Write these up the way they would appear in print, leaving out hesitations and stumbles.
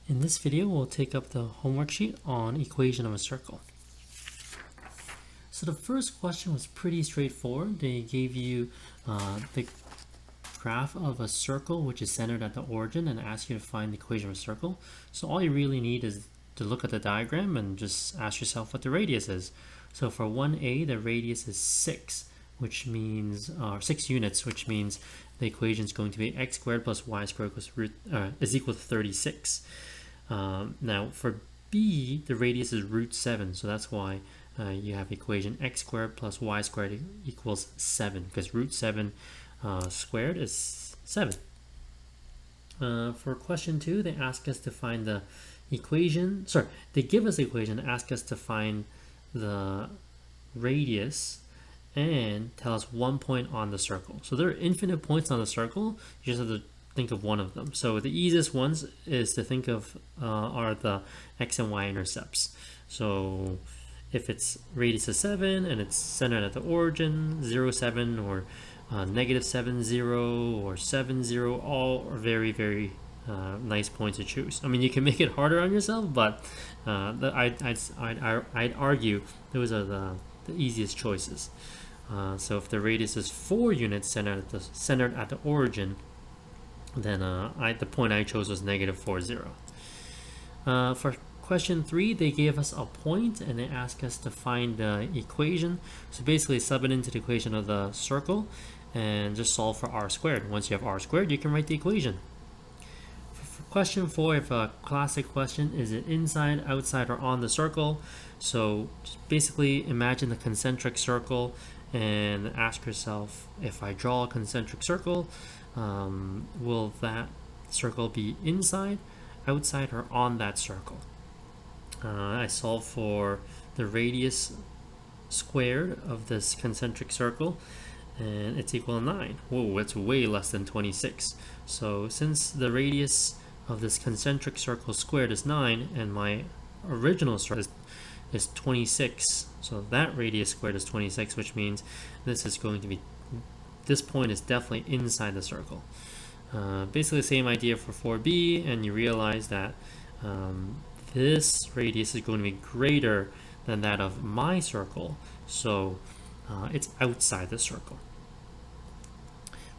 In this video, we'll take up the homework sheet on equation of a circle. So the first question was pretty straightforward. They gave you the graph of a circle which is centered at the origin and ask you to find the equation of a circle. So all you really need is to look at the diagram and just ask yourself what the radius is. So for 1a, the radius is 6, which means 6 units, which means the equation is going to be x squared plus y squared is equal to 36. Now for b, the radius is root 7, so that's why you have equation x squared plus y squared equals 7, because root 7 squared is 7. For question 2, they ask us to find the equation, they give us the equation, ask us to find the radius and tell us one point on the circle. So there are infinite points on the circle, you just have to think of one of them. So the easiest ones is to think of are the x and y intercepts. So if it's radius is 7 and it's centered at the origin, 0, 7 or negative 7, 0 or 7, 0, all are very, very nice points to choose. I mean, you can make it harder on yourself, but I'd argue those are the easiest choices. So if the radius is 4 units centered at the origin, then the point I chose was negative 4, 0. For question 3, they gave us a point and they asked us to find the equation. So basically sub it into the equation of the circle and just solve for r squared. Once you have r squared, you can write the equation. For question 4, if a classic question, is it inside, outside, or on the circle? So just basically imagine the concentric circle and ask yourself, if I draw a concentric circle, will that circle be inside, outside, or on that circle? I solve for the radius squared of this concentric circle, and it's equal to 9. Whoa, it's way less than 26. So since the radius of this concentric circle squared is 9, and my original circle is 26, so that radius squared is 26, which means this is going to be, this point is definitely inside the circle. Basically the same idea for 4b, and you realize that this radius is going to be greater than that of my circle, so it's outside the circle.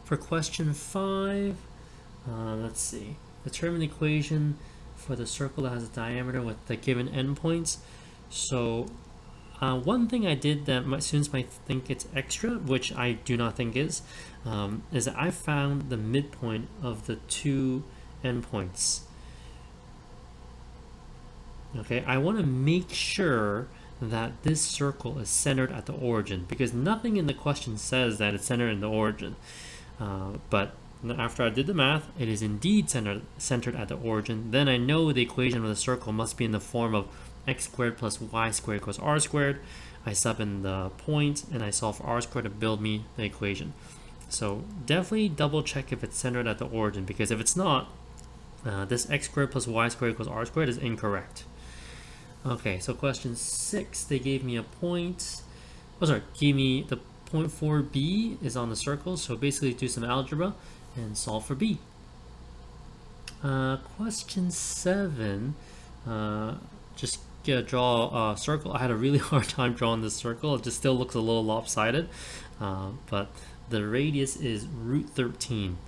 For question 5, let's see, determine the equation for the circle that has a diameter with the given endpoints. So one thing I did that my students might think it's extra, which I do not think is that I found the midpoint of the two endpoints. Okay, I want to make sure that this circle is centered at the origin, because nothing in the question says that it's centered in the origin. But after I did the math, it is indeed centered at the origin. Then I know the equation of the circle must be in the form of x squared plus y squared equals r squared. I sub in the point and I solve for r squared to build me the equation. So definitely double check if it's centered at the origin, because if it's not, this x squared plus y squared equals r squared is incorrect. Okay, so question 6, they gave me a point. Gave me the point 4b is on the circle, so basically do some algebra and solve for b. Question 7, just draw a circle. I had a really hard time drawing this circle. It just still looks a little lopsided, but the radius is root 13.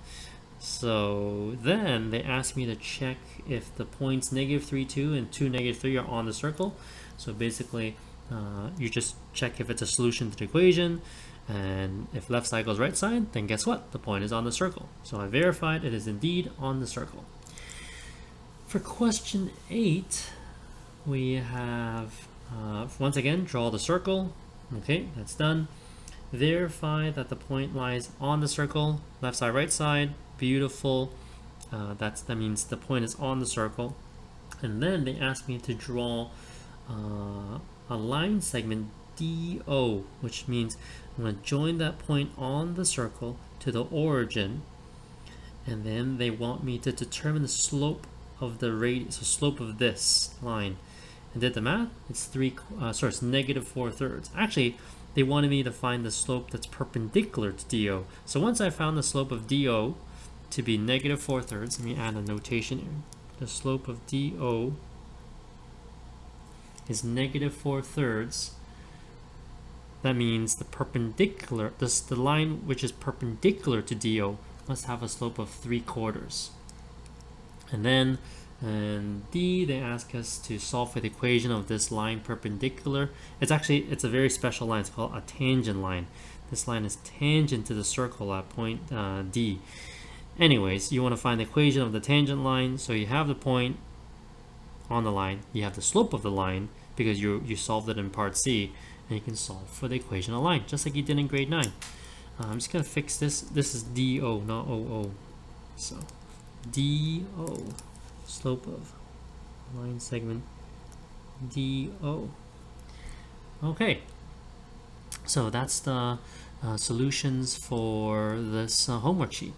So then they asked me to check if the points negative 3, 2 and 2, negative 3 are on the circle. So basically you just check if it's a solution to the equation, and if left side goes right side, then guess what? The point is on the circle. So I verified it is indeed on the circle. For question 8, we have once again draw the circle. Okay, that's done. Verify that the point lies on the circle, left side, right side. Beautiful. That means the point is on the circle. And then they asked me to draw a line segment DO, which means I'm going to join that point on the circle to the origin, and then they want me to determine the slope of the radius, the slope of this line. And did the math, it's it's negative 4/3. Actually, they wanted me to find the slope that's perpendicular to DO. So once I found the slope of DO to be negative 4/3, let me add a notation here. the slope of DO is negative 4/3, that means the perpendicular, the line which is perpendicular to DO must have a slope of 3/4. And then in D, they ask us to solve for the equation of this line perpendicular. It's a very special line. It's called a tangent line. This line is tangent to the circle at point D. Anyways, you want to find the equation of the tangent line. So you have the point on the line, you have the slope of the line because you solved it in part C, and you can solve for the equation of the line just like you did in grade 9. I'm just gonna fix this. This is DO, not OO. So DO, slope of line segment DO. Okay, so that's the solutions for this homework sheet.